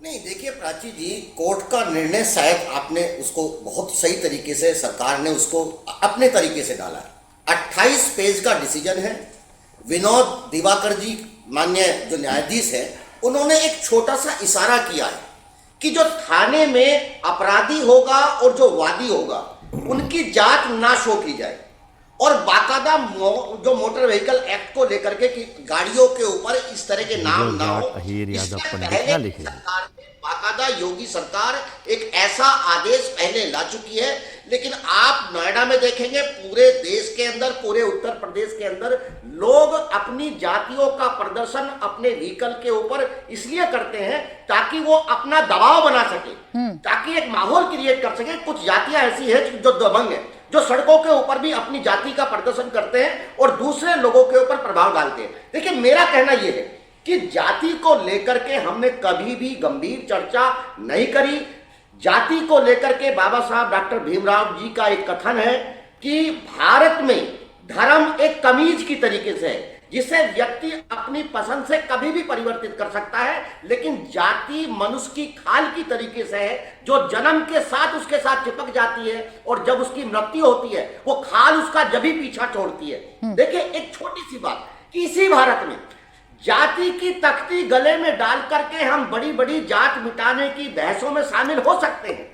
नहीं, देखिए प्राची जी, कोर्ट का निर्णय शायद आपने उसको बहुत सही तरीके से, सरकार ने उसको अपने तरीके से डाला है। 28 पेज का डिसीजन है। विनोद दिवाकर जी माननीय जो न्यायाधीश है, उन्होंने एक छोटा सा इशारा किया है कि जो थाने में अपराधी होगा और जो वादी होगा, उनकी जांच ना शो की जाए, और बाकायदा जो मोटर व्हीकल एक्ट को लेकर के कि गाड़ियों के ऊपर इस तरह के नाम ना हो। इसके पहले सरकार ने बाकायदा योगी सरकार एक ऐसा आदेश पहले ला चुकी है। लेकिन आप नोएडा में देखेंगे, पूरे देश के अंदर, पूरे उत्तर प्रदेश के अंदर लोग अपनी जातियों का प्रदर्शन अपने व्हीकल के ऊपर इसलिए करते हैं ताकि वो अपना दबाव बना सके, ताकि एक माहौल क्रिएट कर सके। कुछ जातियां ऐसी है जो दबंग है, जो सड़कों के ऊपर भी अपनी जाति का प्रदर्शन करते हैं और दूसरे लोगों के ऊपर प्रभाव डालते हैं। देखिए, मेरा कहना यह है कि जाति को लेकर के हमने कभी भी गंभीर चर्चा नहीं करी। जाति को लेकर के बाबा साहब डॉक्टर भीमराव जी का एक कथन है कि भारत में धर्म एक कमीज की तरीके से है, जिसे व्यक्ति अपनी पसंद से कभी भी परिवर्तित कर सकता है, लेकिन जाति मनुष्य की खाल की तरीके से है, जो जन्म के साथ उसके साथ चिपक जाती है और जब उसकी मृत्यु होती है वो खाल उसका जभी पीछा छोड़ती है। देखिए, एक छोटी सी बात कि इसी भारत में जाति की तख्ती गले में डाल करके हम बड़ी बड़ी जात मिटाने की बहसों में शामिल हो सकते हैं।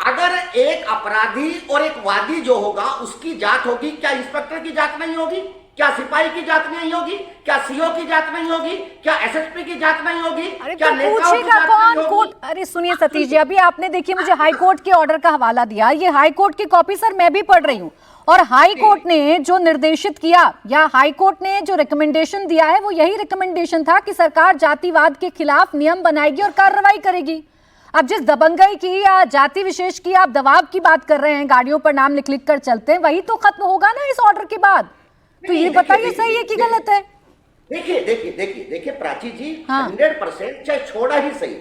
अगर एक अपराधी और एक वादी जो होगा उसकी जात होगी, क्या इंस्पेक्टर की जात नहीं होगी? क्या सिपाही की जात नहीं होगी? क्या सीओ की जात नहीं होगी? क्या एसएसपी की जात नहीं होगी? अरे क्या तो नेताओं की पूछेगा जात कौन? नहीं कोर्ट, होगी? अरे सुनिए सतीश जी, अभी आपने देखिए मुझे हाई कोर्ट के ऑर्डर का हवाला दिया। ये हाई कोर्ट की कॉपी सर मैं भी पढ़ रही हूँ, और हाई कोर्ट ने जो निर्देशित किया या हाई कोर्ट ने जो रिकमेंडेशन दिया है, वो यही रिकमेंडेशन था कि सरकार जातिवाद के खिलाफ नियम बनाएगी और कार्रवाई करेगी। अब जिस दबंगई की या जाति विशेष की आप दबाव की बात कर रहे हैं, गाड़ियों पर नाम लिख लिख कर चलते हैं, वही तो खत्म होगा ना इस ऑर्डर के बाद। तो ये बताइए सही है कि गलत है? देखिए प्राची जी, 100% चाहे छोड़ा ही सही,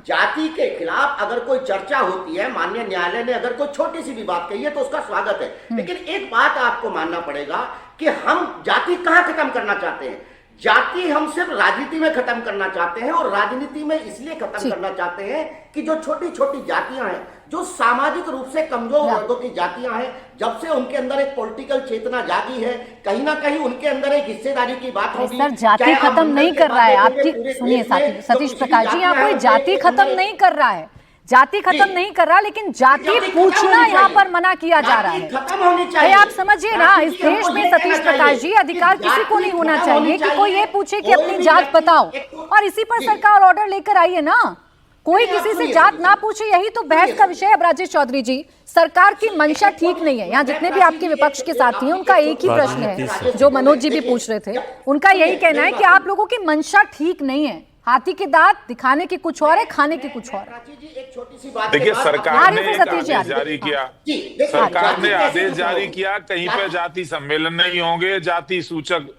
जाति के खिलाफ अगर कोई चर्चा होती है, माननीय न्यायालय ने अगर कोई छोटी सी भी बात कही है तो उसका स्वागत है। लेकिन एक बात आपको मानना पड़ेगा कि हम जाति कहां खत्म करना चाहते हैं। जाति हम सिर्फ राजनीति में खत्म करना चाहते हैं, और राजनीति में इसलिए खत्म करना चाहते हैं कि जो छोटी छोटी जातियां हैं, जो सामाजिक रूप से कमजोर वर्गों की जातियां हैं, जब से उनके अंदर एक पॉलिटिकल चेतना जागी है, कहीं ना कहीं उनके अंदर एक हिस्सेदारी की बात होगी। सर, जाति खत्म नहीं कर रहा है आपकी, सुनिए सतीश प्रकाश जी, यहाँ कोई जाति खत्म नहीं कर रहा है। जाति खत्म नहीं कर रहा, लेकिन जाति पूछना यहाँ पर मना किया जा रहा है। खत्म होनी भाई चाहिए। आप समझिए ना, इस देश में सतीश प्रकाश जी, अधिकार किसी को नहीं होना चाहिए कि कोई ये पूछे कि अपनी जात बताओ, और इसी पर सरकार ऑर्डर लेकर आई है ना। कोई किसी से जात ना पूछे, यही तो बहस का विषय है। अब राजेश चौधरी जी, सरकार की मंशा ठीक नहीं है। यहाँ जितने भी आपके विपक्ष के साथी हैं, उनका एक ही प्रश्न है जो मनोज जी भी पूछ रहे थे, उनका यही कहना है कि आप लोगों की मंशा ठीक नहीं है। हाथी के दांत दिखाने की कुछ और है, खाने की कुछ और है। देखिए, सरकार ने एक आदेश जारी किया, सरकार ने आदेश जारी किया, कहीं पे जाति सम्मेलन नहीं होंगे, जाति सूचक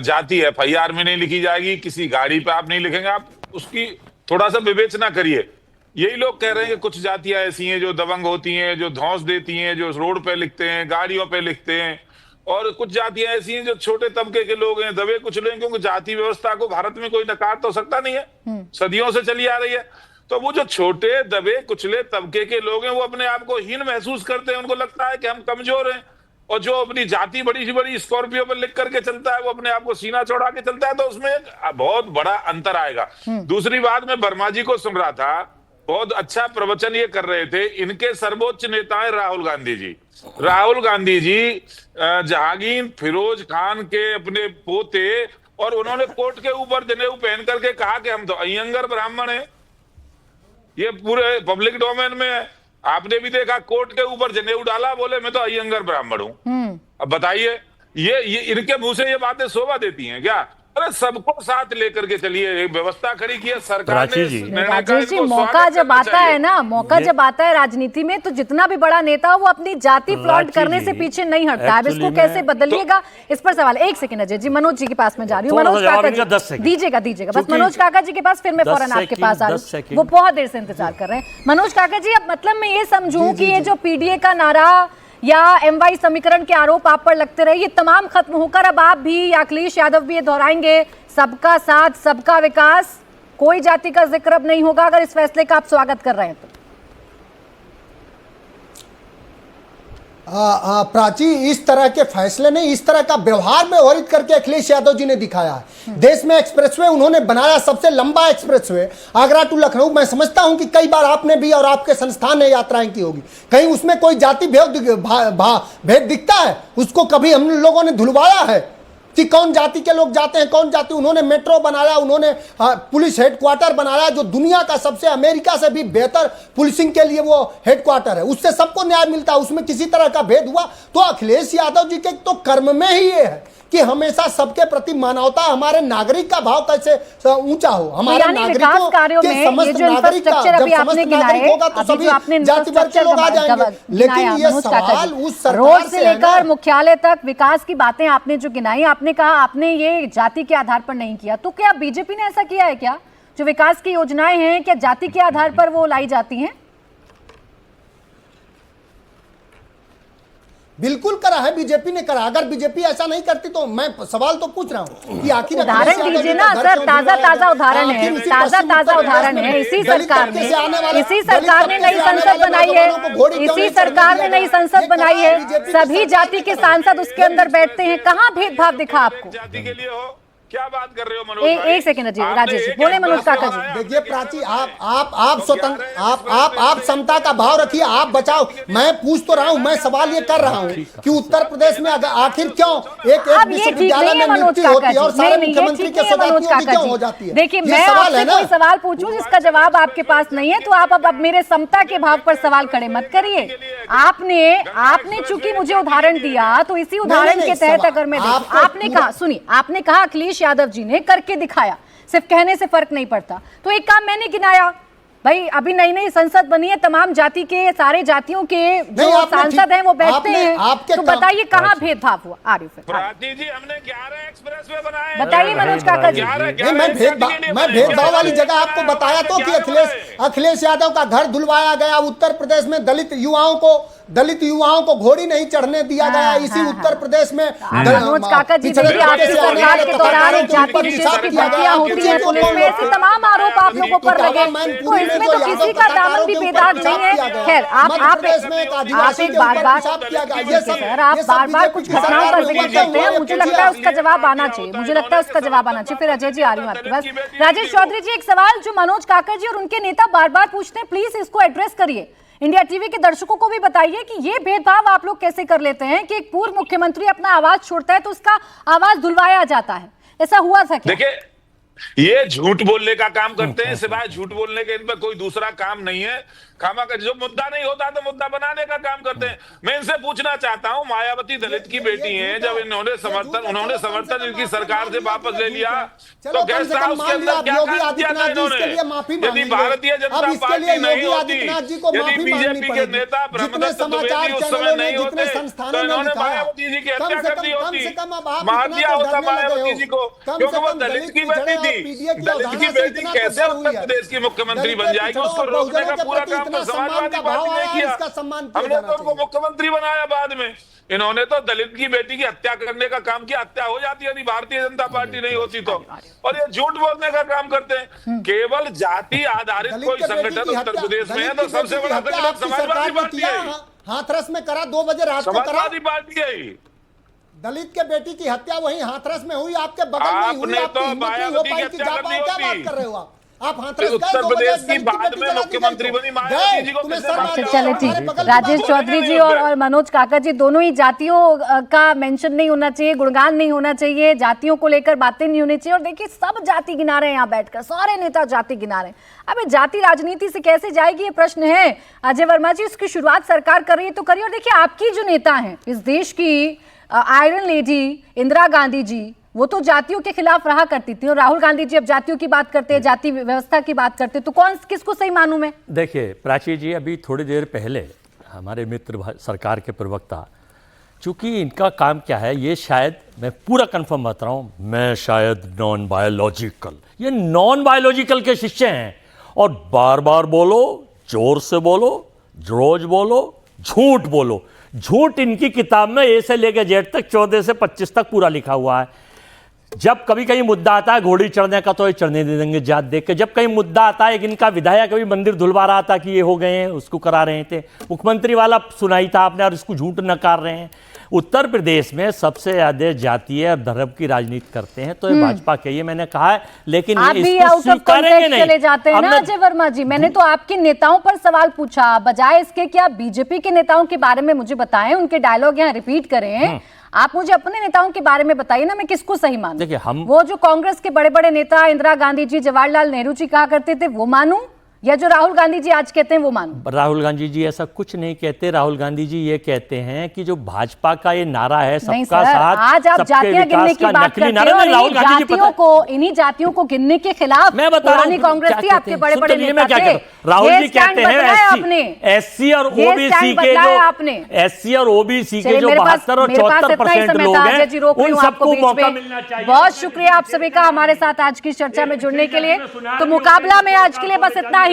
जाति FIR में नहीं लिखी जाएगी, किसी गाड़ी पे आप नहीं लिखेंगे। आप उसकी थोड़ा सा विवेचना करिए। यही लोग कह रहे हैं कि कुछ जातियां ऐसी हैं जो दबंग होती हैं, जो धौंस देती हैं, जो रोड पे लिखते हैं, गाड़ियों पे लिखते हैं, और कुछ जातियां ऐसी हैं जो छोटे तबके के लोग हैं, दबे कुचले हैं, क्योंकि जाति व्यवस्था को भारत में कोई नकार तो सकता नहीं है, सदियों से चली आ रही है। तो वो जो छोटे दबे कुचले तबके के लोग हैं, वो अपने आप को हीन महसूस करते हैं, उनको लगता है कि हम कमजोर हैं। और जो अपनी जाति बड़ी से बड़ी स्कॉर्पियो पर लिख करके चलता है, वो अपने आप को सीना चौड़ा के चलता है, तो उसमें बहुत बड़ा अंतर आएगा। दूसरी बात, मैं वर्मा जी को सुन रहा था, बहुत अच्छा प्रवचन ये कर रहे थे। इनके सर्वोच्च नेता है राहुल गांधी जी। राहुल गांधी जी जहांगीर फिरोज खान के अपने पोते, और उन्होंने कोर्ट के ऊपर जनेऊ पहन करके कहा कि हम तो अयंगर ब्राह्मण हैं। ये पूरे पब्लिक डोमेन में है। आपने भी देखा, कोर्ट के ऊपर जनेऊ डाला, बोले मैं तो अयंगर ब्राह्मण हूं। अब बताइए, ये इनके मुंह से ये बातें शोभा देती हैं क्या? अरे सबको साथ लेकर के चलिए, एक व्यवस्था खड़ी की है सरकार ने। राजेश जी, मौका जब आता है ना, मौका जब आता है राजनीति में, तो जितना भी बड़ा नेता हो वो अपनी जाति फ्लॉन्ट करने से पीछे नहीं हटता। अब इसको कैसे बदलिएगा, इस पर सवाल। एक सेकंड अजय जी, मनोज जी के पास में जा रही हूँ। मनोज काका जी, दीजिएगा बस मनोज काका जी के पास, फिर मैं फौरन आपके पास आ रही हूँ। वो बहुत देर से इंतजार कर रहे हैं। मनोज काका जी, अब मतलब मैं ये समझूं कि ये जो PDA का नारा या MY समीकरण के आरोप आप पर लगते रहे, ये तमाम खत्म होकर अब आप भी या अखिलेश यादव भी ये दोहराएंगे, सबका साथ सबका विकास, कोई जाति का जिक्र अब नहीं होगा, अगर इस फैसले का आप स्वागत कर रहे हैं तो? प्राची, इस तरह के फैसले ने, इस तरह का व्यवहार व्यवहारित करके अखिलेश यादव जी ने दिखाया है। देश में एक्सप्रेसवे उन्होंने बनाया, सबसे लंबा एक्सप्रेसवे आगरा टू लखनऊ। मैं समझता हूं कि कई बार आपने भी और आपके संस्थान ने यात्राएं की होगी, कहीं उसमें कोई जाति भेद दिखता है? उसको कभी हम लोगों ने धुलवाया है कि कौन जाति के लोग जाते हैं, कौन जाति? उन्होंने मेट्रो बनाया, उन्होंने पुलिस हेडक्वार्टर बनाया, जो दुनिया का सबसे, अमेरिका से भी बेहतर पुलिसिंग के लिए वो हेडक्वार्टर है, उससे सबको न्याय मिलता है, उसमें किसी तरह का भेद हुआ? तो अखिलेश यादव जी के तो कर्म में ही ये है कि हमेशा सबके प्रति मानवता, हमारे नागरिक का भाव कैसे ऊंचा हो, हमारे नागरिकों के समस्त नागरिक का, जब समस्त नागरिक होगा तो सभी जाति वर्ग के लोग आ जाएंगे। लेकिन ये सवाल उस सरकार से लेकर मुख्यालय तक विकास की बातें आपने जो गिनाई, आपने कहा आपने ये जाति के आधार पर नहीं किया, तो क्या बीजेपी ने ऐसा किया है क्या? जो विकास की योजनाएं हैं, क्या जाति के आधार पर वो लाई जाती हैं? बिल्कुल करा है, बीजेपी ने करा। अगर बीजेपी ऐसा नहीं करती तो मैं सवाल तो पूछ रहा हूँ कि आखिर उदाहरण दीजिए ना सर, ताजा उदाहरण है, ताजा उदाहरण है। इसी सरकार ने नई संसद बनाई है, इसी सरकार ने नई संसद बनाई है, सभी जाति के सांसद उसके अंदर बैठते हैं। कहाँ भेदभाव दिखा आपको? जाति के लिए हो, क्या बात कर रहे हो मनोज भाई? एक सेकंड जी, राजेश जी बोले। मनोज काका जी, देखिए प्राची, आप स्वतंत्र, आप समता का भाव रखिए, आप बचाओ। मैं पूछ तो रहा हूं, मैं सवाल ये कर रहा हूं कि उत्तर प्रदेश में आखिर क्यों एक विश्वविद्यालय में नियुक्ति होती है और सारे मुख्यमंत्री के सदस्यों की क्यों हो जाती है? देखिए, मैं आपसे कोई सवाल पूछूं जिसका जवाब आपके पास नहीं है, तो आप अब मेरे समता के भाव पर सवाल खड़े मत करिए। आपने चूंकि मुझे उदाहरण दिया, तो इसी उदाहरण के तहत अगर मैं आपने कहा, सुनिए, आपने कहा अखिलेश यादव जी ने करके दिखाया, सिर्फ कहने से फर्क नहीं पड़ता। तो एक काम मैंने गिनाया, भाई अभी नई नई संसद बनी है, तमाम जाति के, सारे जातियों के जो सांसद हैं वो बैठते हैं, तो बताइए कहाँ भेदभाव हुआ? आरिफ प्राची जी, हमने 11 एक्सप्रेसवे बनाए, बताइए मनोज काका जी। मैं भेदभाव वाली जगह आपको बताया तो कि अखिलेश यादव का घर धुलवाया गया, उत्तर प्रदेश में दलित युवाओं को दलित युवाओं को घोड़ी नहीं चढ़ने दिया गया इसी उत्तर प्रदेश में। मनोज काका जी, देखिए आपकी सरकार के दौरान जाति विशेष की भर्तियां होती है पुलिस में, ऐसे तमाम आरोप आप लोगों पर लगे, तो इसमें तो किसी का दामन भी बेदाग नहीं है। खैर आप एक बार सर आप बार कुछ घटनाओं का जिक्र करते हैं, मुझे लगता है उसका जवाब आना चाहिए, फिर अजय जी आ रही हूँ आपके पास। राजेश चौधरी जी, एक सवाल जो मनोज काका जी और उनके नेता बार बार पूछते हैं, प्लीज इसको एड्रेस करिए, इंडिया टीवी के दर्शकों को भी बताइए कि ये भेदभाव आप लोग कैसे कर लेते हैं कि एक पूर्व मुख्यमंत्री अपना आवाज छोड़ता है तो उसका आवाज धुलवाया जाता है, ऐसा हुआ था क्या? देखिए, ये झूठ बोलने का काम करते हैं, सिवाय झूठ बोलने के इन पर कोई दूसरा काम नहीं है। खामा का जो मुद्दा नहीं होता तो मुद्दा बनाने का काम करते हैं। मैं इनसे पूछना चाहता हूं, मायावती दलित की बेटी हैं, जब उन्होंने समर्थन इनकी सरकार से वापस ले लिया तो गेस्ट हाउस के अंदर क्या काम किया था इन्होंने? यदि भारतीय जनता पार्टी नहीं होती, यदि बीजेपी के नेता ब्रह्मदत्त द्विवेदी उस समय नहीं होते तो इन्होंने मायावती जी की हत्या कर दी होती, मार दिया होता मायावती जी को, क्योंकि वो दलित की बेटी थी। दलित की बेटी कैसे उत्तर प्रदेश की मुख्यमंत्री बन जाएगी, उसको रोकने का पूरा काम तो समाजवादी पार्टी ने किया। हमने तो उनको मुख्यमंत्री बनाया बाद में, इन्होंने तो दलित की बेटी की हत्या करने का काम किया। हत्या हो जाती यदि भारतीय जनता पार्टी नहीं होती तो। और ये झूठ बोलने का काम करते हैं। केवल जाति आधारित कोई संगठन उत्तर प्रदेश में है तो सबसे बड़ा संगठन समाजवादी पार्टी है। हाथरस में करा 2 बजे रात को करा, समाजवादी पार्टी है। दलित के बेटी की हत्या वहीं हाथरस में हुई, आपके बगल में हुई, आपने तो मायावती की हत्या कर दी क्या बात कर रहे हो आप हाथरस उत्तर प्रदेश की बाद में मुख्यमंत्री बनी मायावती जी को। चले ठीक, राजेश चौधरी जी और मनोज काका जी, दोनों ही जातियों का मेंशन नहीं होना चाहिए, गुणगान नहीं होना चाहिए, जातियों को लेकर बातें नहीं होनी चाहिए। और देखिए सब जाति गिना रहे हैं यहाँ बैठकर, सारे नेता जाति गिना रहे हैं। अब जाति राजनीति से कैसे जाएगी ये प्रश्न है। अजय वर्मा जी, इसकी शुरुआत सरकार कर रही है तो करिए। और देखिए आपकी जो नेता है इस देश की आयरन लेडी इंदिरा गांधी जी, वो तो जातियों के खिलाफ रहा करती थी, और राहुल गांधी जी अब जातियों की बात करते हैं, जाति व्यवस्था की बात करते हैं, तो कौन किसको सही मानूं मैं? देखिए प्राची जी, अभी थोड़ी देर पहले हमारे मित्र सरकार के प्रवक्ता, चूंकि इनका काम क्या है, ये शायद मैं पूरा कंफर्म बता रहा हूँ, मैं शायद नॉन बायोलॉजिकल, ये नॉन बायोलॉजिकल के शिष्य हैं। और बार बार बोलो, जोर से बोलो, रोज बोलो, झूठ बोलो। झूठ इनकी किताब में ए से लेकर जेड तक 14 से 25 तक पूरा लिखा हुआ है। जब कभी कहीं मुद्दा आता है घोड़ी चढ़ने का तो ये चढ़ने दे देंगे जात देख के। जब कहीं मुद्दा आता है, इनका विधायक कभी मंदिर धुलवा रहा था कि ये हो गए हैं, उसको करा रहे थे, मुख्यमंत्री वाला सुनाई था आपने, और इसको झूठ नकार रहे हैं। उत्तर प्रदेश में सबसे ज्यादा जातीय और धर्म की राजनीति करते हैं तो ये भाजपा के, ये मैंने कहा है, लेकिन आप भी आउट ऑफ कॉन्टेक्स्ट चले जाते हैं ना अजय वर्मा जी। मैंने तो आपके नेताओं पर सवाल पूछा, बजाय इसके कि आप बीजेपी के नेताओं के बारे में मुझे बताएं, उनके डायलॉग यहाँ रिपीट करें। आप मुझे अपने नेताओं के बारे में बताइए ना, मैं किसको सही मानूं? देखिए, हम वो जो कांग्रेस के बड़े बड़े नेता इंदिरा गांधी जी, जवाहरलाल नेहरू जी कहा करते थे वो मानूं, या जो राहुल गांधी जी आज कहते हैं वो मानूं? राहुल गांधी जी ऐसा कुछ नहीं कहते। राहुल गांधी जी ये कहते हैं कि जो भाजपा का ये नारा है, सबका साथ, आज आप जातियां गिनने की बात करते हो, इन्हीं जातियों को गिनने के खिलाफ पुरानी कांग्रेस थी, आपके बड़े बड़े नेता थे। राहुल जी कहते हैं एससी और ओबीसी के जो एससी और ओबीसी के जो 72 और 74% लोग हैं, उन सबको मौका मिलना चाहिए। बहुत शुक्रिया आप सभी का हमारे साथ आज की चर्चा में जुड़ने के लिए। तो मुकाबला में आज के लिए बस इतना ही।